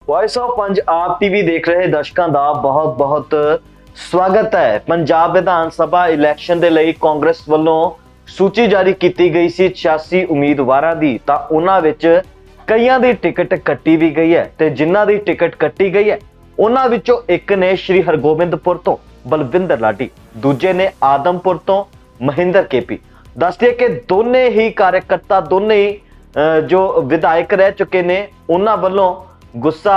Voice of Punjab TV देख रहे दर्शकों का बहुत बहुत स्वागत है। पंजाब विधान सभा इलैक्शन के लिए कांग्रेस वालों सूची जारी की गई सी 86 उम्मीदवारों की, तो उन्हां विच कईयां दी टिकट कट्टी भी गई है ते जिन्हां दी टिकट कट्टी गई है उन्हां विचों एक ने श्री हरगोबिंदपुर तो बलविंदर लाडी, दूजे ने आदमपुर तो महेंद्र केपी। दस दिए कि दोने ही कार्यकर्ता दोने ही जो विधायक रह चुके ने उन्हां वल्लों गुस्सा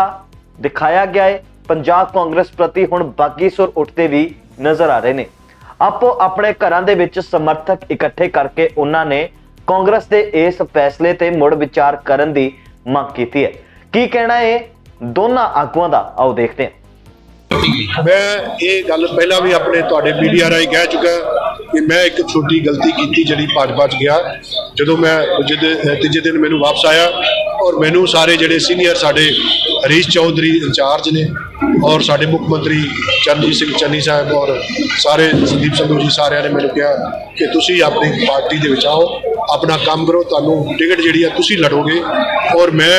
दिखाया गया है। पंजाब कांग्रेस प्रति हुण बागी सुर उठते भी नजर आ रहे ने। आपो अपने घरां दे विच समर्थक इकट्ठे करके उन्होंने कांग्रेस के इस फैसले ते मुड़ विचार करन दी मांग की है। की कहना है दोनों आगुआं दा, आओ देखते हैं। मैं ये गल पहला भी अपने तुहाडे मीडिया राही कह चुका कि मैं एक छोटी गलती की जी भाजपा च गया। जो मैं तीजे दिन मैनू वापस आया और मैनू सारे जोड़े सीनियर साडे हरीश चौधरी इंचार्ज ने और साडे मुख मंत्री चरणजीत सिंह चन्नी साहब और सारे संदीप संधू जी सारे ने मैनू कहा कि तुसी अपनी पार्टी दे विच आओ, अपना काम करो, तुहानू टिकट जिहड़ी है तुसी लड़ोगे। और मैं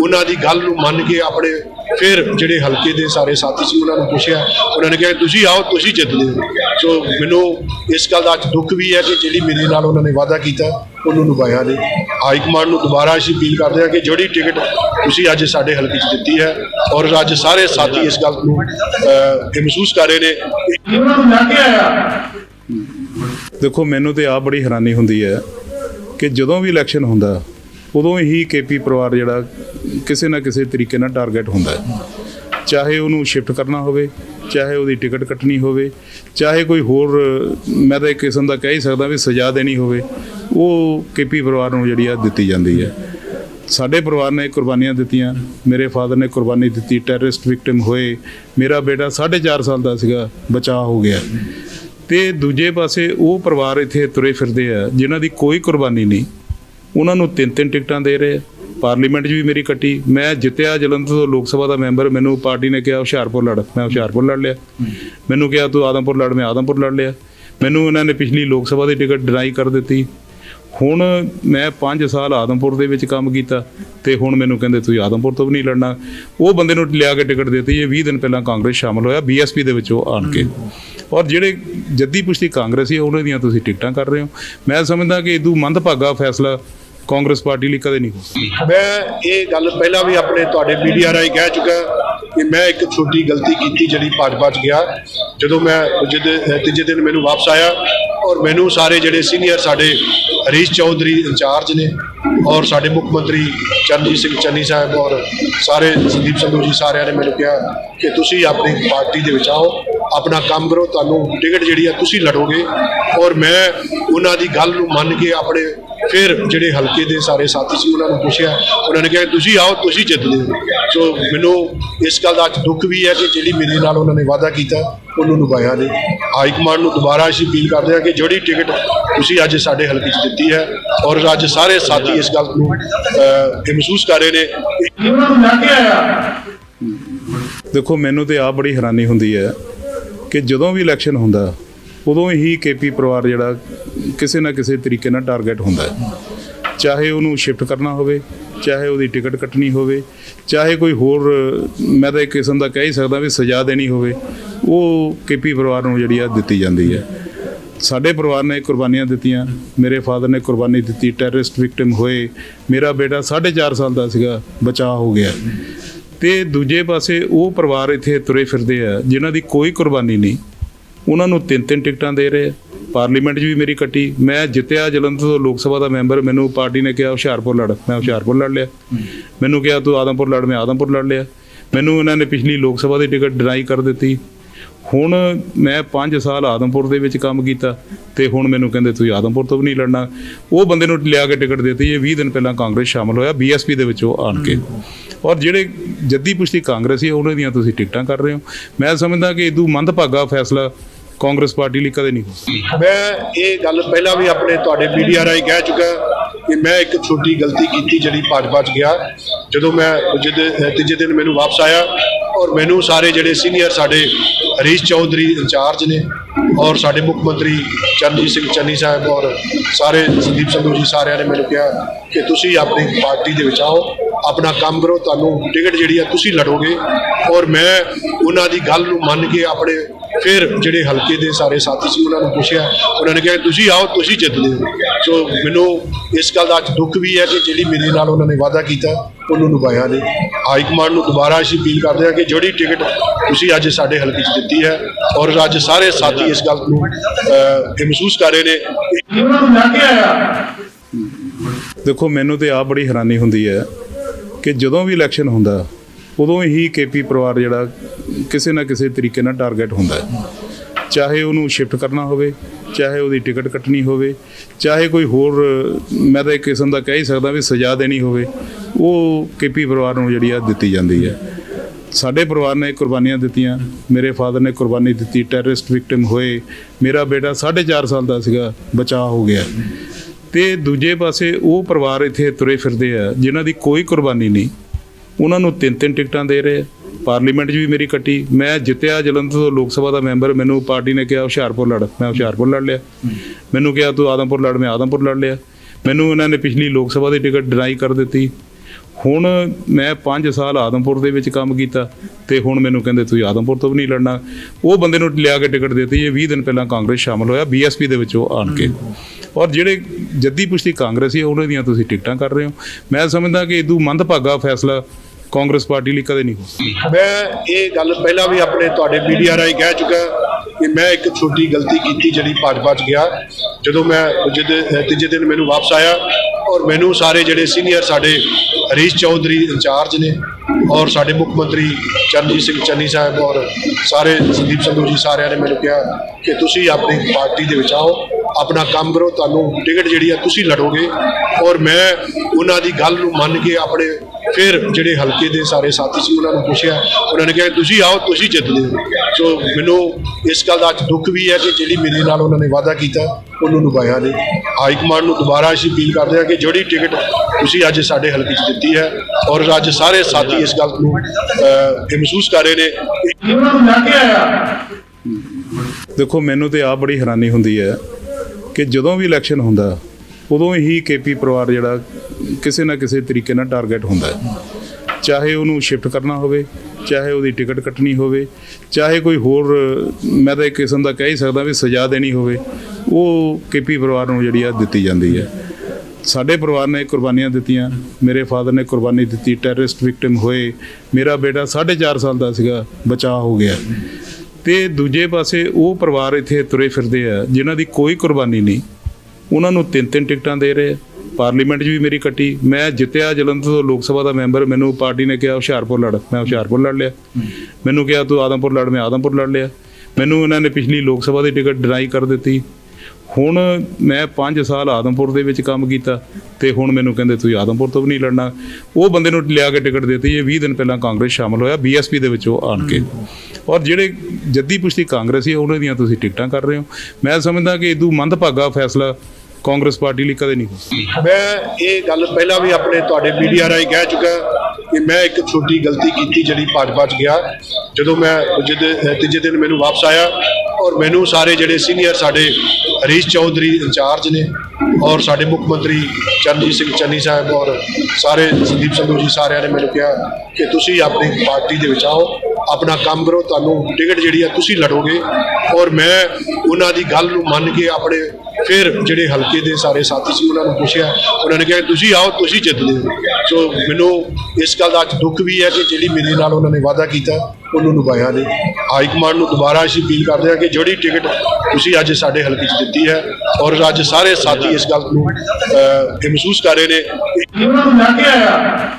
उन्हां दी गल नू मन के अपने फिर जिहड़े हल्के दे सारे साथी सी उन्होंने पूछा, उन्होंने कहा तुसी आओ तुसी जितदे हो। सो मैनू इस गल का दुख भी है कि जिहड़ी मेरे नाल उन्होंने वादा किया उन्होंने निभाया नहीं। हाईकमान नू दोबारा असीं अपील करते हैं कि जिहड़ी टिकट तुसी अज साडे हल्के च दित्ती है और अज सारे साथी इस गल नू महसूस कर रहे हैं। देखो मैनू तो आप बड़ी हैरानी होंदी है कि जदों भी इलैक्शन होंदा उदों ही केपी परिवार जिहड़ा किसी ना किसी तरीके नाल टारगेट होंदा है, चाहे उन्होंने शिफ्ट करना होवे, चाहे वो टिकट कटनी होवे, चाहे कोई होर मैं तो एक किस्म का कह ही सकदा भी सज़ा देनी होवे, वो केपी परिवार नूं जिहड़ी आ दित्ती जांदी है। साडे परिवार ने कुर्बानियां दित्तियां, मेरे फादर ने कुर्बानी दित्ती, टैररिस्ट विक्टिम होए, मेरा बेटा 4.5 साल का सीगा बचाव हो गया। तो दूजे पासे वो परिवार इत्थे तुरे फिरदे आ जिन्हां दी कोई कुर्बानी नहीं, उन्होंने 3-3 टिकटां दे रहे। पार्लीमेंट भी मेरी कट्टी, मैं जितया जलंधर तो लोक सभा का मैंबर, मैनू पार्टी ने कहा हुशियारपुर लड़, मैं हुशियारपुर लड़ लिया। मैनू कहा तू आदमपुर लड़, मैं आदमपुर लड़ लिया। मैनू इन्होंने पिछली लोक सभा की टिकट डिनाई कर दी। हुण मैं 5 साल आदमपुर दे विच काम किया तो हुण मैनू कहंदे तुसीं आदमपुर तो भी नहीं लड़ना। वो बंदे नूं लिया के टिकट देती है। 20 दिन पहला कांग्रेस शामिल होया BSP दे विच आण के, और जिहड़े जद्दी पुश्ती कांग्रेसी उन्हां दीयां तुसीं टिकटां कर रहे हो। मैं समझदा कि इदू मंदभागा फैसला कांग्रेस पार्टी लिए कदे नहीं हो। मैं ये गल पहला भी अपने तुहाडे मीडिया राही कह चुका कि मैं एक छोटी गलती की जी भाजपा च गया। जो मैं तीजे दिन मैनू वापस आया और मैनू सारे जोड़े सीनियर साडे हरीश चौधरी इंचार्ज ने और साडे मुख मंत्री चरणजीत सिंह चन्नी साहब और सारे संदीप संधू जी सारे ने मैनू कहा कि तुसी अपनी पार्टी दे विच आओ, अपना काम करो, तुहानू टिकट जिहड़ी है तुसी लड़ोगे। और मैं उन्हां दी गल नू मन के अपने फिर जिहड़े हल्के दे सारे साथी सी उन्होंने पूछा, उन्होंने कहा तुसी आओ तुसी जितदे हो। सो मैनू इस गल का दुख भी है कि जिहड़ी मेरे नाल उन्होंने वादा किया उन्होंने निभाया नहीं। हाईकमान नू दोबारा असीं अपील करते हैं कि जिहड़ी टिकट तुसी अज साडे हल्के च दित्ती है और अज सारे साथी इस गल नू महसूस कर रहे हैं। देखो मैनू तो आप बड़ी हैरानी होंदी है कि जदों भी इलैक्शन होंदा उदों ही केपी परिवार जिहड़ा किसी ना किसी तरीके नाल टारगेट होंदा है, चाहे उन्होंने शिफ्ट करना होवे, चाहे वो टिकट कटनी होवे, चाहे कोई होर मैं तो एक किस्म का कह ही सकदा भी सज़ा देनी होवे, वो केपी परिवार नूं जिहड़ी आ दित्ती जांदी है। साडे परिवार ने कुर्बानियां दित्तियां, मेरे फादर ने कुर्बानी दित्ती, टैररिस्ट विक्टिम होए, मेरा बेटा 4.5 साल का सीगा बचाव हो गया। तो दूजे पासे वो परिवार इत्थे तुरे फिरदे आ जिन्हां दी कोई कुर्बानी नहीं, उन्होंने 3-3 टिकटां दे रहे। पार्लीमेंट भी मेरी कट्टी, मैं जितया जलंधर तो लोक सभा का मैंबर, मैनू पार्टी ने कहा हुशियारपुर लड़, मैं हुशियारपुर लड़ लिया। मैनू कहा तू आदमपुर लड़, मैं आदमपुर लड़ लिया। मैनू इन्होंने पिछली लोक सभा की टिकट डिनाई कर दी। हुण मैं 5 साल आदमपुर दे विच काम किया तो हुण मैनू कहंदे तुसीं आदमपुर तो भी नहीं लड़ना। वो बंदे नूं लिया के टिकट देती है। 20 दिन पहला कांग्रेस शामिल होया BSP दे विच आण के, और जिहड़े जद्दी पुश्ती कांग्रेसी उन्हां दीयां तुसीं टिकटां कर रहे हो। मैं समझदा कि इदू मंदभागा फैसला कांग्रेस पार्टी लिए कदे नहीं हो। मैं ये गल पहला भी अपने तुहाडे मीडिया राही कह चुका कि मैं एक छोटी गलती की जी भाजपा च गया। जो मैं तीजे दिन मैनू वापस आया और मैनू सारे जोड़े सीनियर साडे हरीश चौधरी इंचार्ज ने और साडे मुख मंत्री चरणजीत सिंह चन्नी साहब और सारे संदीप संधू जी सारे ने मैनू कहा कि तुसी अपनी पार्टी दे विच आओ, ਆਪਣਾ ਕੰਮ ਕਰੋ, ਤੁਹਾਨੂੰ ਟਿਕਟ ਜਿਹੜੀ ਆ ਤੁਸੀਂ ਲੜੋਗੇ। ਔਰ ਮੈਂ ਉਹਨਾਂ ਦੀ ਗੱਲ ਨੂੰ ਮੰਨ ਕੇ ਆਪਣੇ ਫਿਰ ਜਿਹੜੇ ਹਲਕੇ ਦੇ ਸਾਰੇ ਸਾਥੀ ਸੀ ਉਹਨਾਂ ਨੂੰ ਪੁੱਛਿਆ, ਉਹਨਾਂ ਨੇ ਕਿਹਾ ਤੁਸੀਂ ਆਓ, ਤੁਸੀਂ ਜਿੱਤਦੇ ਹੋ। ਸੋ ਮੈਨੂੰ ਇਸ ਗੱਲ ਦਾ ਅੱਜ ਦੁੱਖ ਵੀ ਹੈ ਕਿ ਜਿਹੜੀ ਮੇਰੇ ਨਾਲ ਉਹਨਾਂ ਨੇ ਵਾਅਦਾ ਕੀਤਾ ਉਹਨੂੰ ਨਿਭਾਇਆ ਨਹੀਂ। ਹਾਈ ਕਮਾਂਡ ਨੂੰ ਦੁਬਾਰਾ ਅਸੀਂ ਅਪੀਲ ਕਰਦੇ ਹਾਂ ਕਿ ਜਿਹੜੀ ਟਿਕਟ ਤੁਸੀਂ ਅੱਜ ਸਾਡੇ ਹਲਕੇ 'ਚ ਦਿੱਤੀ ਹੈ, ਔਰ ਅੱਜ ਸਾਰੇ ਸਾਥੀ ਇਸ ਗੱਲ ਨੂੰ ਇਹ ਮਹਿਸੂਸ ਕਰ ਰਹੇ ਨੇ ਕਿ ਉਹਨਾਂ ਨੂੰ ਲੈ ਕੇ ਆਇਆ। ਦੇਖੋ ਮੈਨੂੰ ਤੇ ਆਪ ਬੜੀ ਹੈਰਾਨੀ ਹੁੰਦੀ ਹੈ ਕਿ ਜਦੋਂ ਵੀ ਇਲੈਕਸ਼ਨ ਹੁੰਦਾ ਉਦੋਂ ਹੀ ਕੇਪੀ ਪਰਿਵਾਰ ਜਿਹੜਾ ਕਿਸੇ ਨਾ ਕਿਸੇ ਤਰੀਕੇ ਨਾਲ ਟਾਰਗੇਟ ਹੁੰਦਾ ਹੈ। ਚਾਹੇ ਉਹਨੂੰ ਸ਼ਿਫਟ ਕਰਨਾ ਹੋਵੇ, ਚਾਹੇ ਉਹਦੀ ਟਿਕਟ ਕੱਟਣੀ ਹੋਵੇ, ਚਾਹੇ ਕੋਈ ਹੋਰ ਮੈਂ ਤਾਂ ਇੱਕ ਕਿਸਮ ਦਾ ਕਹਿ ਹੀ ਸਕਦਾ ਵੀ ਸਜ਼ਾ ਦੇਣੀ ਹੋਵੇ, ਉਹ ਕੇਪੀ ਪਰਿਵਾਰ ਨੂੰ ਜਿਹੜੀ ਆ ਦਿੱਤੀ ਜਾਂਦੀ ਹੈ। ਸਾਡੇ ਪਰਿਵਾਰ ਨੇ ਕੁਰਬਾਨੀਆਂ ਦਿੱਤੀਆਂ, ਮੇਰੇ ਫਾਦਰ ਨੇ ਕੁਰਬਾਨੀ ਦਿੱਤੀ, ਟੈਰਰਿਸਟ ਵਿਕਟਿਮ ਹੋਏ, ਮੇਰਾ ਬੇਟਾ 4.5 ਸਾਲ ਦਾ ਸੀਗਾ, ਬਚਾਅ ਹੋ ਗਿਆ। ਤੇ ਦੂਜੇ ਪਾਸੇ ਉਹ ਪਰਿਵਾਰ ਇੱਥੇ ਤੁਰੇ ਫਿਰਦੇ ਆ ਜਿਨ੍ਹਾਂ ਦੀ ਕੋਈ ਕੁਰਬਾਨੀ ਨਹੀਂ, ਉਹਨਾਂ ਨੂੰ 3-3 ਟਿਕਟਾਂ ਦੇ ਰਹੇ। ਪਾਰਲੀਮੈਂਟ 'ਚ ਵੀ ਮੇਰੀ ਕੱਟੀ, ਮੈਂ ਜਿੱਤਿਆ ਜਲੰਧਰ ਤੋਂ ਲੋਕ ਸਭਾ ਦਾ ਮੈਂਬਰ, ਮੈਨੂੰ ਪਾਰਟੀ ਨੇ ਕਿਹਾ ਹੁਸ਼ਿਆਰਪੁਰ ਲੜ, ਮੈਂ ਹੁਸ਼ਿਆਰਪੁਰ ਲੜ ਲਿਆ। ਮੈਨੂੰ ਕਿਹਾ ਤੂੰ ਆਦਮਪੁਰ ਲੜ, ਮੈਂ ਆਦਮਪੁਰ ਲੜ ਲਿਆ। ਮੈਨੂੰ ਇਹਨਾਂ ਨੇ ਪਿਛਲੀ ਲੋਕ ਸਭਾ ਦੀ ਟਿਕਟ ਡਿਨਾਈ ਕਰ ਦਿੱਤੀ। ਹੁਣ ਮੈਂ 5 ਸਾਲ ਆਦਮਪੁਰ ਦੇ ਵਿੱਚ ਕੰਮ ਕੀਤਾ ਤੇ ਹੁਣ ਮੈਨੂੰ ਕਹਿੰਦੇ ਤੁਸੀਂ ਆਦਮਪੁਰ ਤੋਂ ਵੀ ਨਹੀਂ ਲੜਨਾ। ਉਹ ਬੰਦੇ ਨੂੰ ਲਿਆ ਕੇ ਟਿਕਟ ਦਿੱਤੀ। ਇਹ 20 ਦਿਨ ਪਹਿਲਾਂ ਕਾਂਗਰਸ ਸ਼ਾਮਲ ਹੋਇਆ BSP ਦੇ ਵਿੱਚੋਂ ਆਣ ਕੇ, ਔਰ ਜਿਹੜੇ ਜੱਦੀ ਪੁਸ਼ਤੀ ਕਾਂਗਰਸੀ ਉਹਨਾਂ ਦੀਆਂ ਤੁਸੀਂ ਟਿਕਟਾਂ ਕਰ ਰਹੇ ਹੋ। ਮੈਂ ਸਮਝਦਾ ਕਿ ਇਦੋਂ ਮੰਦਭਾਗਾ ਫੈਸਲਾ ਕਾਂਗਰਸ ਪਾਰਟੀ ਲਈ ਕਦੇ ਨਹੀਂ ਹੋ। ਮੈਂ ਇਹ ਗੱਲ ਪਹਿਲਾਂ ਵੀ ਆਪਣੇ ਤੁਹਾਡੇ ਮੀਡੀਆ ਰਾਹੀਂ ਕਹਿ ਚੁੱਕਾ ਕਿ ਮੈਂ ਇੱਕ ਛੋਟੀ ਗਲਤੀ ਕੀਤੀ ਜਿਹੜੀ ਭਾਜਪਾ 'ਚ ਗਿਆ। ਜਦੋਂ ਮੈਂ ਤੀਜੇ ਦਿਨ ਮੈਨੂੰ ਵਾਪਸ ਆਇਆ ਔਰ ਮੈਨੂੰ ਸਾਰੇ ਜਿਹੜੇ ਸੀਨੀਅਰ ਸਾਡੇ ਹਰੀਸ਼ ਚੌਧਰੀ ਇੰਚਾਰਜ ਨੇ ਔਰ ਸਾਡੇ ਮੁੱਖ ਮੰਤਰੀ ਚਰਨਜੀਤ ਸਿੰਘ ਚੰਨੀ ਸਾਹਿਬ ਔਰ ਸਾਰੇ ਸੰਦੀਪ ਸੰਧੂ ਜੀ ਸਾਰਿਆਂ ਨੇ ਮੈਨੂੰ ਕਿਹਾ ਕਿ ਤੁਸੀਂ ਆਪਣੀ ਪਾਰਟੀ ਦੇ ਵਿੱਚ ਆਓ, ਆਪਣਾ ਕੰਮ ਕਰੋ, ਤੁਹਾਨੂੰ ਟਿਕਟ ਜਿਹੜੀ ਆ ਤੁਸੀਂ ਲੜੋਗੇ। ਔਰ ਮੈਂ ਉਹਨਾਂ ਦੀ ਗੱਲ ਨੂੰ ਮੰਨ ਕੇ ਆਪਣੇ ਫਿਰ ਜਿਹੜੇ ਹਲਕੇ ਦੇ ਸਾਰੇ ਸਾਥੀ ਸੀ ਉਹਨਾਂ ਨੂੰ ਪੁੱਛਿਆ, ਉਹਨਾਂ ਨੇ ਕਿਹਾ ਤੁਸੀਂ ਆਓ, ਤੁਸੀਂ ਜਿੱਤਦੇ ਹੋ। ਸੋ ਮੈਨੂੰ ਇਸ ਗੱਲ ਦਾ ਅੱਜ ਦੁੱਖ ਵੀ ਹੈ ਕਿ ਜਿਹੜੀ ਮੇਰੇ ਨਾਲ ਉਹਨਾਂ ਨੇ ਵਾਅਦਾ ਕੀਤਾ ਉਹਨੂੰ ਨਿਭਾਇਆ ਨਹੀਂ। ਹਾਈ ਕਮਾਂਡ ਨੂੰ ਦੁਬਾਰਾ ਅਸੀਂ ਅਪੀਲ ਕਰਦੇ ਹਾਂ ਕਿ ਜਿਹੜੀ ਟਿਕਟ ਤੁਸੀਂ ਅੱਜ ਸਾਡੇ ਹਲਕੇ 'ਚ ਦਿੱਤੀ ਹੈ, ਔਰ ਅੱਜ ਸਾਰੇ ਸਾਥੀ ਇਸ ਗੱਲ ਨੂੰ ਇਹ ਮਹਿਸੂਸ ਕਰ ਰਹੇ ਨੇ ਕਿ ਉਹਨਾਂ ਨੂੰ ਲੈ ਕੇ ਆਇਆ। ਦੇਖੋ ਮੈਨੂੰ ਤੇ ਆਪ ਬੜੀ ਹੈਰਾਨੀ ਹੁੰਦੀ ਹੈ ਕਿ ਜਦੋਂ ਵੀ ਇਲੈਕਸ਼ਨ ਹੁੰਦਾ ਉਦੋਂ ਹੀ ਕੇਪੀ ਪਰਿਵਾਰ ਜਿਹੜਾ ਕਿਸੇ ਨਾ ਕਿਸੇ ਤਰੀਕੇ ਨਾਲ ਟਾਰਗੇਟ ਹੁੰਦਾ ਹੈ। ਚਾਹੇ ਉਹਨੂੰ ਸ਼ਿਫਟ ਕਰਨਾ ਹੋਵੇ, ਚਾਹੇ ਉਹਦੀ ਟਿਕਟ ਕੱਟਣੀ ਹੋਵੇ, ਚਾਹੇ ਕੋਈ ਹੋਰ ਮੈਂ ਤਾਂ ਇੱਕ ਕਿਸਮ ਦਾ ਕਹਿ ਹੀ ਸਕਦਾ ਵੀ ਸਜ਼ਾ ਦੇਣੀ ਹੋਵੇ, ਉਹ ਕੇਪੀ ਪਰਿਵਾਰ ਨੂੰ ਜਿਹੜੀ ਆ ਦਿੱਤੀ ਜਾਂਦੀ ਹੈ। ਸਾਡੇ ਪਰਿਵਾਰ ਨੇ ਕੁਰਬਾਨੀਆਂ ਦਿੱਤੀਆਂ, ਮੇਰੇ ਫਾਦਰ ਨੇ ਕੁਰਬਾਨੀ ਦਿੱਤੀ, ਟੈਰਰਿਸਟ ਵਿਕਟਿਮ ਹੋਏ, ਮੇਰਾ ਬੇਟਾ 4.5 ਸਾਲ ਦਾ ਸੀਗਾ, ਬਚਾਅ ਹੋ ਗਿਆ। ਤੇ ਦੂਜੇ ਪਾਸੇ ਉਹ ਪਰਿਵਾਰ ਇੱਥੇ ਤੁਰੇ ਫਿਰਦੇ ਆ ਜਿਨ੍ਹਾਂ ਦੀ ਕੋਈ ਕੁਰਬਾਨੀ ਨਹੀਂ, ਉਹਨਾਂ ਨੂੰ 3-3 ਟਿਕਟਾਂ ਦੇ ਰਹੇ। ਪਾਰਲੀਮੈਂਟ 'ਚ ਵੀ ਮੇਰੀ ਕੱਟੀ, ਮੈਂ ਜਿੱਤਿਆ ਜਲੰਧਰ ਤੋਂ ਲੋਕ ਸਭਾ ਦਾ ਮੈਂਬਰ, ਮੈਨੂੰ ਪਾਰਟੀ ਨੇ ਕਿਹਾ ਹੁਸ਼ਿਆਰਪੁਰ ਲੜ, ਮੈਂ ਹੁਸ਼ਿਆਰਪੁਰ ਲੜ ਲਿਆ। ਮੈਨੂੰ ਕਿਹਾ ਤੂੰ ਆਦਮਪੁਰ ਲੜ, ਮੈਂ ਆਦਮਪੁਰ ਲੜ ਲਿਆ। ਮੈਨੂੰ ਇਹਨਾਂ ਨੇ ਪਿਛਲੀ ਲੋਕ ਸਭਾ ਦੀ ਟਿਕਟ ਡਿਨਾਈ ਕਰ ਦਿੱਤੀ। ਹੁਣ ਮੈਂ 5 ਸਾਲ ਆਦਮਪੁਰ ਦੇ ਵਿੱਚ ਕੰਮ ਕੀਤਾ ਤੇ ਹੁਣ ਮੈਨੂੰ ਕਹਿੰਦੇ ਤੁਸੀਂ ਆਦਮਪੁਰ ਤੋਂ ਵੀ ਨਹੀਂ ਲੜਨਾ। ਉਹ ਬੰਦੇ ਨੂੰ ਲਿਆ ਕੇ ਟਿਕਟ ਦਿੱਤੀ। ਇਹ 20 ਦਿਨ ਪਹਿਲਾਂ ਕਾਂਗਰਸ ਸ਼ਾਮਲ ਹੋਇਆ BSP ਦੇ ਵਿੱਚੋਂ ਆਣ ਕੇ, ਔਰ ਜਿਹੜੇ ਜੱਦੀ ਪੁਸ਼ਤੀ ਕਾਂਗਰਸੀ ਉਹਨਾਂ ਦੀਆਂ ਤੁਸੀਂ ਟਿਕਟਾਂ ਕਰ ਰਹੇ ਹੋ। ਮੈਂ ਸਮਝਦਾ ਕਿ ਇਦੋਂ ਮੰਦਭਾਗਾ ਫੈਸਲਾ ਕਾਂਗਰਸ ਪਾਰਟੀ ਲਈ ਕਦੇ ਨਹੀਂ ਹੋ। ਮੈਂ ਇਹ ਗੱਲ ਪਹਿਲਾਂ ਵੀ ਆਪਣੇ ਤੁਹਾਡੇ ਮੀਡੀਆ ਰਾਹੀਂ ਕਹਿ ਚੁੱਕਾ ਕਿ ਮੈਂ ਇੱਕ ਛੋਟੀ ਗਲਤੀ ਕੀਤੀ ਜਿਹੜੀ ਭਾਜਪਾ 'ਚ ਗਿਆ। ਜਦੋਂ ਮੈਂ ਤੀਜੇ ਦਿਨ ਮੈਨੂੰ ਵਾਪਸ ਆਇਆ ਔਰ ਮੈਨੂੰ ਸਾਰੇ ਜਿਹੜੇ ਸੀਨੀਅਰ ਸਾਡੇ ਹਰੀਸ਼ ਚੌਧਰੀ ਇੰਚਾਰਜ ਨੇ ਔਰ ਸਾਡੇ ਮੁੱਖ ਮੰਤਰੀ ਚਰਨਜੀਤ ਸਿੰਘ ਚੰਨੀ ਸਾਹਿਬ ਔਰ ਸਾਰੇ ਸੰਦੀਪ ਸੰਧੂ ਜੀ ਸਾਰਿਆਂ ਨੇ ਮੈਨੂੰ ਕਿਹਾ ਕਿ ਤੁਸੀਂ ਆਪਣੀ ਪਾਰਟੀ ਦੇ ਵਿੱਚ ਆਓ, ਆਪਣਾ ਕੰਮ ਕਰੋ, ਤੁਹਾਨੂੰ ਟਿਕਟ ਜਿਹੜੀ ਆ ਤੁਸੀਂ ਲੜੋਗੇ। ਔਰ ਮੈਂ ਉਹਨਾਂ ਦੀ ਗੱਲ ਨੂੰ ਮੰਨ ਕੇ ਆਪਣੇ ਫਿਰ ਜਿਹੜੇ ਹਲਕੇ ਦੇ ਸਾਰੇ ਸਾਥੀ ਸੀ ਉਹਨਾਂ ਨੂੰ ਪੁੱਛਿਆ, ਉਹਨਾਂ ਨੇ ਕਿਹਾ ਤੁਸੀਂ ਆਓ, ਤੁਸੀਂ ਜਿੱਤਦੇ ਹੋ। ਸੋ ਮੈਨੂੰ ਇਸ ਗੱਲ ਦਾ ਅੱਜ ਦੁੱਖ ਵੀ ਹੈ ਕਿ ਜਿਹੜੀ ਮੇਰੇ ਨਾਲ ਉਹਨਾਂ ਨੇ ਵਾਅਦਾ ਕੀਤਾ ਉਹਨੂੰ ਨਿਭਾਇਆ ਨਹੀਂ। ਹਾਈ ਕਮਾਂਡ ਨੂੰ ਦੁਬਾਰਾ ਅਸੀਂ ਅਪੀਲ ਕਰਦੇ ਹਾਂ ਕਿ ਜਿਹੜੀ ਟਿਕਟ ਤੁਸੀਂ ਅੱਜ ਸਾਡੇ ਹਲਕੇ 'ਚ ਦਿੱਤੀ ਹੈ, ਔਰ ਅੱਜ ਸਾਰੇ ਸਾਥੀ ਇਸ ਗੱਲ ਨੂੰ ਇਹ ਮਹਿਸੂਸ ਕਰ ਰਹੇ ਨੇ ਕਿ ਉਹਨਾਂ ਨੂੰ ਲੈ ਕੇ ਆਇਆ।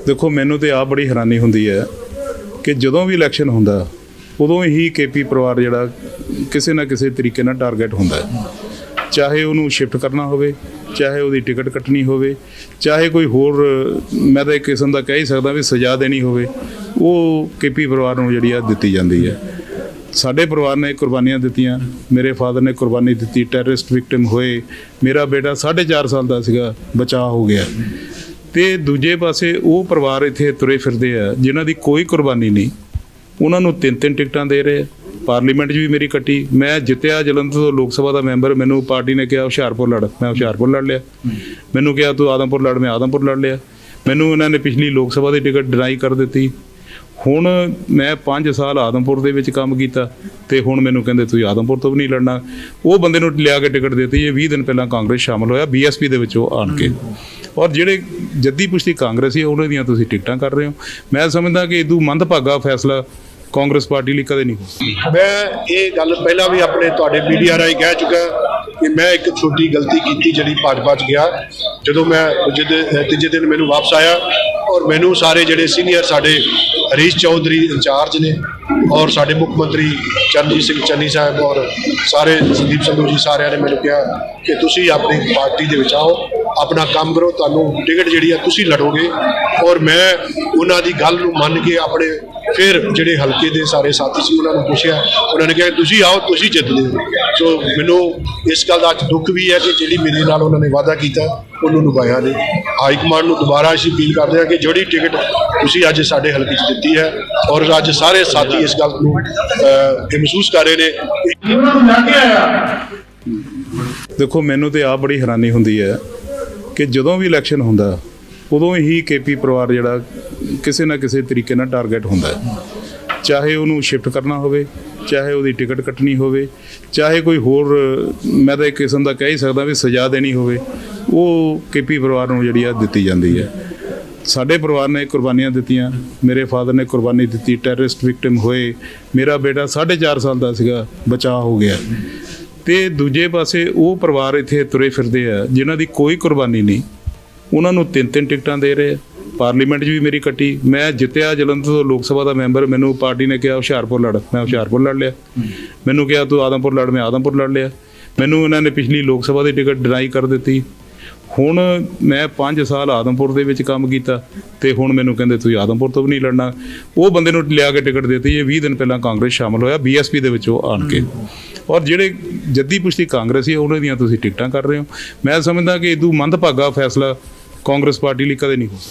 ਦੇਖੋ ਮੈਨੂੰ ਤੇ ਆਪ ਬੜੀ ਹੈਰਾਨੀ ਹੁੰਦੀ ਹੈ ਕਿ ਜਦੋਂ ਵੀ ਇਲੈਕਸ਼ਨ ਹੁੰਦਾ ਉਦੋਂ ਹੀ ਕੇਪੀ ਪਰਿਵਾਰ ਜਿਹੜਾ ਕਿਸੇ ਨਾ ਕਿਸੇ ਤਰੀਕੇ ਨਾਲ ਟਾਰਗੇਟ ਹੁੰਦਾ ਹੈ। ਚਾਹੇ ਉਹਨੂੰ ਸ਼ਿਫਟ ਕਰਨਾ ਹੋਵੇ, ਚਾਹੇ ਉਹਦੀ ਟਿਕਟ ਕੱਟਣੀ ਹੋਵੇ, ਚਾਹੇ ਕੋਈ ਹੋਰ ਮੈਂ ਤਾਂ ਇੱਕ ਕਿਸਮ ਦਾ ਕਹਿ ਹੀ ਸਕਦਾ ਵੀ ਸਜ਼ਾ ਦੇਣੀ ਹੋਵੇ, ਉਹ ਕੇਪੀ ਪਰਿਵਾਰ ਨੂੰ ਜਿਹੜੀ ਆ ਦਿੱਤੀ ਜਾਂਦੀ ਹੈ। ਸਾਡੇ ਪਰਿਵਾਰ ਨੇ ਕੁਰਬਾਨੀਆਂ ਦਿੱਤੀਆਂ, ਮੇਰੇ ਫਾਦਰ ਨੇ ਕੁਰਬਾਨੀ ਦਿੱਤੀ, ਟੈਰਰਿਸਟ ਵਿਕਟਿਮ ਹੋਏ, ਮੇਰਾ ਬੇਟਾ 4.5 ਸਾਲ ਦਾ ਸੀਗਾ, ਬਚਾਅ ਹੋ ਗਿਆ। ਤੇ ਦੂਜੇ ਪਾਸੇ ਉਹ ਪਰਿਵਾਰ ਇੱਥੇ ਤੁਰੇ ਫਿਰਦੇ ਆ ਜਿਨ੍ਹਾਂ ਦੀ ਕੋਈ ਕੁਰਬਾਨੀ ਨਹੀਂ, ਉਹਨਾਂ ਨੂੰ 3-3 ਟਿਕਟਾਂ ਦੇ ਰਹੇ। ਪਾਰਲੀਮੈਂਟ 'ਚ ਵੀ ਮੇਰੀ ਕੱਟੀ, ਮੈਂ ਜਿੱਤਿਆ ਜਲੰਧਰ ਤੋਂ ਲੋਕ ਸਭਾ ਦਾ ਮੈਂਬਰ, ਮੈਨੂੰ ਪਾਰਟੀ ਨੇ ਕਿਹਾ ਹੁਸ਼ਿਆਰਪੁਰ ਲੜ, ਮੈਂ ਹੁਸ਼ਿਆਰਪੁਰ ਲੜ ਲਿਆ। ਮੈਨੂੰ ਕਿਹਾ ਤੂੰ ਆਦਮਪੁਰ ਲੜ, ਮੈਂ ਆਦਮਪੁਰ ਲੜ ਲਿਆ। ਮੈਨੂੰ ਇਹਨਾਂ ਨੇ ਪਿਛਲੀ ਲੋਕ ਸਭਾ ਦੀ ਟਿਕਟ ਡਿਨਾਈ ਕਰ ਦਿੱਤੀ। ਹੁਣ ਮੈਂ 5 ਸਾਲ ਆਦਮਪੁਰ ਦੇ ਵਿੱਚ ਕੰਮ ਕੀਤਾ ਤੇ ਹੁਣ ਮੈਨੂੰ ਕਹਿੰਦੇ ਤੁਸੀਂ ਆਦਮਪੁਰ ਤੋਂ ਵੀ ਨਹੀਂ ਲੜਨਾ। ਉਹ ਬੰਦੇ ਨੂੰ ਲਿਆ ਕੇ ਟਿਕਟ ਦਿੱਤੀ। ਇਹ 20 ਦਿਨ ਪਹਿਲਾਂ ਕਾਂਗਰਸ ਸ਼ਾਮਲ ਹੋਇਆ ਬੀਐਸਪੀ ਦੇ ਵਿੱਚ ਉਹ ਆਣ ਕੇ, ਔਰ ਜਿਹੜੇ ਜੱਦੀ ਪੁਸ਼ਤੀ ਕਾਂਗਰਸੀ ਉਹਨਾਂ ਦੀਆਂ ਤੁਸੀਂ ਟਿਕਟਾਂ ਕਰ ਰਹੇ ਹੋ। ਮੈਂ ਸਮਝਦਾ ਕਿ ਇਦੋਂ ਮੰਦਭਾਗਾ ਫੈਸਲਾ ਕਾਂਗਰਸ ਪਾਰਟੀ ਲਈ ਕਦੇ ਨਹੀਂ ਹੋ ਸਕਦਾ। ਮੈਂ ਇਹ ਗੱਲ ਪਹਿਲਾਂ ਵੀ ਆਪਣੇ ਤੁਹਾਡੇ ਮੀਡੀਆ ਰਾਹੀਂ ਕਹਿ ਚੁੱਕਾ ਕਿ ਮੈਂ ਇੱਕ ਛੋਟੀ ਗਲਤੀ ਕੀਤੀ ਜਿਹੜੀ ਭਾਜਪਾ 'ਚ ਗਿਆ। ਜਦੋਂ ਮੈਂ ਤੀਜੇ ਦਿਨ ਮੈਨੂੰ ਵਾਪਸ ਆਇਆ ਔਰ ਮੈਨੂੰ ਸਾਰੇ ਜਿਹੜੇ ਸੀਨੀਅਰ ਸਾਡੇ ਹਰੀਸ਼ ਚੌਧਰੀ ਇੰਚਾਰਜ ਨੇ ਔਰ ਸਾਡੇ ਮੁੱਖ ਮੰਤਰੀ ਚਰਨਜੀਤ ਸਿੰਘ ਚੰਨੀ ਸਾਹਿਬ ਔਰ ਸਾਰੇ ਸੰਦੀਪ ਸੰਧੂ ਜੀ ਸਾਰਿਆਂ ਨੇ ਮੈਨੂੰ ਕਿਹਾ ਕਿ ਤੁਸੀਂ ਆਪਣੀ ਪਾਰਟੀ ਦੇ ਵਿੱਚ ਆਓ, ਆਪਣਾ ਕੰਮ ਕਰੋ, ਤੁਹਾਨੂੰ ਟਿਕਟ ਜਿਹੜੀ ਆ ਤੁਸੀਂ ਲੜੋਗੇ। ਔਰ ਮੈਂ ਉਹਨਾਂ ਦੀ ਗੱਲ ਨੂੰ ਮੰਨ ਕੇ ਆਪਣੇ ਫਿਰ ਜਿਹੜੇ ਹਲਕੇ ਦੇ ਸਾਰੇ ਸਾਥੀ ਸੀ ਉਹਨਾਂ ਨੂੰ ਪੁੱਛਿਆ, ਉਹਨਾਂ ਨੇ ਕਿਹਾ ਤੁਸੀਂ ਆਓ, ਤੁਸੀਂ ਜਿੱਤਦੇ ਹੋ। ਸੋ ਮੈਨੂੰ ਇਸ ਗੱਲ ਦਾ ਅੱਜ ਦੁੱਖ ਵੀ ਹੈ ਕਿ ਜਿਹੜੀ ਮੇਰੇ ਨਾਲ ਉਹਨਾਂ ਨੇ ਵਾਅਦਾ ਕੀਤਾ ਉਹਨੂੰ ਨਿਭਾਇਆ ਨਹੀਂ। ਹਾਈ ਕਮਾਂਡ ਨੂੰ ਦੁਬਾਰਾ ਅਸੀਂ ਅਪੀਲ ਕਰਦੇ ਹਾਂ ਕਿ ਜਿਹੜੀ ਟਿਕਟ ਤੁਸੀਂ ਅੱਜ ਸਾਡੇ ਹਲਕੇ 'ਚ ਦਿੱਤੀ ਹੈ ਔਰ ਅੱਜ ਸਾਰੇ ਸਾਥੀ ਇਸ ਗੱਲ ਨੂੰ ਇਹ ਮਹਿਸੂਸ ਕਰ ਰਹੇ ਨੇ ਕਿ ਉਹਨਾਂ ਨੂੰ ਲੈ ਕੇ ਆਇਆ। ਦੇਖੋ ਮੈਨੂੰ ਤੇ ਆਪ ਬੜੀ ਹੈਰਾਨੀ ਹੁੰਦੀ ਹੈ ਕਿ ਜਦੋਂ ਵੀ ਇਲੈਕਸ਼ਨ ਹੁੰਦਾ ਉਦੋਂ ਹੀ ਕੇਪੀ ਪਰਿਵਾਰ ਜਿਹੜਾ ਕਿਸੇ ਨਾ ਕਿਸੇ ਤਰੀਕੇ ਨਾਲ ਟਾਰਗੇਟ ਹੁੰਦਾ ਹੈ। ਚਾਹੇ ਉਹਨੂੰ ਸ਼ਿਫਟ ਕਰਨਾ ਹੋਵੇ, ਚਾਹੇ ਉਹਦੀ ਟਿਕਟ ਕੱਟਣੀ ਹੋਵੇ, ਚਾਹੇ ਕੋਈ ਹੋਰ ਮੈਂ ਤਾਂ ਇੱਕ ਕਿਸਮ ਦਾ ਕਹਿ ਹੀ ਸਕਦਾ ਵੀ ਸਜ਼ਾ ਦੇਣੀ ਹੋਵੇ, ਉਹ ਕੇਪੀ ਪਰਿਵਾਰ ਨੂੰ ਜਿਹੜੀ ਆ ਦਿੱਤੀ ਜਾਂਦੀ ਹੈ। ਸਾਡੇ ਪਰਿਵਾਰ ਨੇ ਕੁਰਬਾਨੀਆਂ ਦਿੱਤੀਆਂ, ਮੇਰੇ ਫਾਦਰ ਨੇ ਕੁਰਬਾਨੀ ਦਿੱਤੀ, ਟੈਰਰਿਸਟ ਵਿਕਟਿਮ ਹੋਏ, ਮੇਰਾ ਬੇਟਾ 4.5 ਸਾਲ ਦਾ ਸੀਗਾ, ਬਚਾਅ ਹੋ ਗਿਆ। ਤੇ ਦੂਜੇ ਪਾਸੇ ਉਹ ਪਰਿਵਾਰ ਇੱਥੇ ਤੁਰੇ ਫਿਰਦੇ ਆ ਜਿਨ੍ਹਾਂ ਦੀ ਕੋਈ ਕੁਰਬਾਨੀ ਨਹੀਂ, ਉਹਨਾਂ ਨੂੰ 3-3 ਟਿਕਟਾਂ ਦੇ ਰਹੇ ਆ। ਪਾਰਲੀਮੈਂਟ 'ਚ ਵੀ ਮੇਰੀ ਕੱਟੀ, ਮੈਂ ਜਿੱਤਿਆ ਜਲੰਧਰ ਤੋਂ ਲੋਕ ਸਭਾ ਦਾ ਮੈਂਬਰ, ਮੈਨੂੰ ਪਾਰਟੀ ਨੇ ਕਿਹਾ ਹੁਸ਼ਿਆਰਪੁਰ ਲੜ, ਮੈਂ ਹੁਸ਼ਿਆਰਪੁਰ ਲੜ ਲਿਆ। ਮੈਨੂੰ ਕਿਹਾ ਤੂੰ ਆਦਮਪੁਰ ਲੜ, ਮੈਂ ਆਦਮਪੁਰ ਲੜ ਲਿਆ। ਮੈਨੂੰ ਇਹਨਾਂ ਨੇ ਪਿਛਲੀ ਲੋਕ ਸਭਾ ਦੀ ਟਿਕਟ ਡਿਨਾਈ ਕਰ ਦਿੱਤੀ। ਹੁਣ ਮੈਂ 5 ਸਾਲ ਆਦਮਪੁਰ ਦੇ ਵਿੱਚ ਕੰਮ ਕੀਤਾ ਤੇ ਹੁਣ ਮੈਨੂੰ ਕਹਿੰਦੇ ਤੁਸੀਂ ਆਦਮਪੁਰ ਤੋਂ ਵੀ ਨਹੀਂ ਲੜਨਾ। ਉਹ ਬੰਦੇ ਨੂੰ ਲਿਆ ਕੇ ਟਿਕਟ ਦਿੱਤੀ। ਇਹ 20 ਦਿਨ ਪਹਿਲਾਂ ਕਾਂਗਰਸ ਸ਼ਾਮਲ ਹੋਇਆ ਬੀਐਸਪੀ ਦੇ ਵਿੱਚ ਉਹ ਆਣ ਕੇ, ਔਰ ਜਿਹੜੇ ਜੱਦੀ ਪੁਸ਼ਤੀ ਕਾਂਗਰਸੀ ਉਹਨਾਂ ਦੀਆਂ ਤੁਸੀਂ ਟਿਕਟਾਂ ਕਰ ਰਹੇ ਹੋ। ਮੈਂ ਸਮਝਦਾ ਕਿ ਇਦੋਂ ਮੰਦਭਾਗਾ ਫੈਸਲਾ ਕਾਂਗਰਸ ਪਾਰਟੀ ਲਈ ਕਦੇ ਨਹੀਂ ਹੋ ਸਕਦਾ।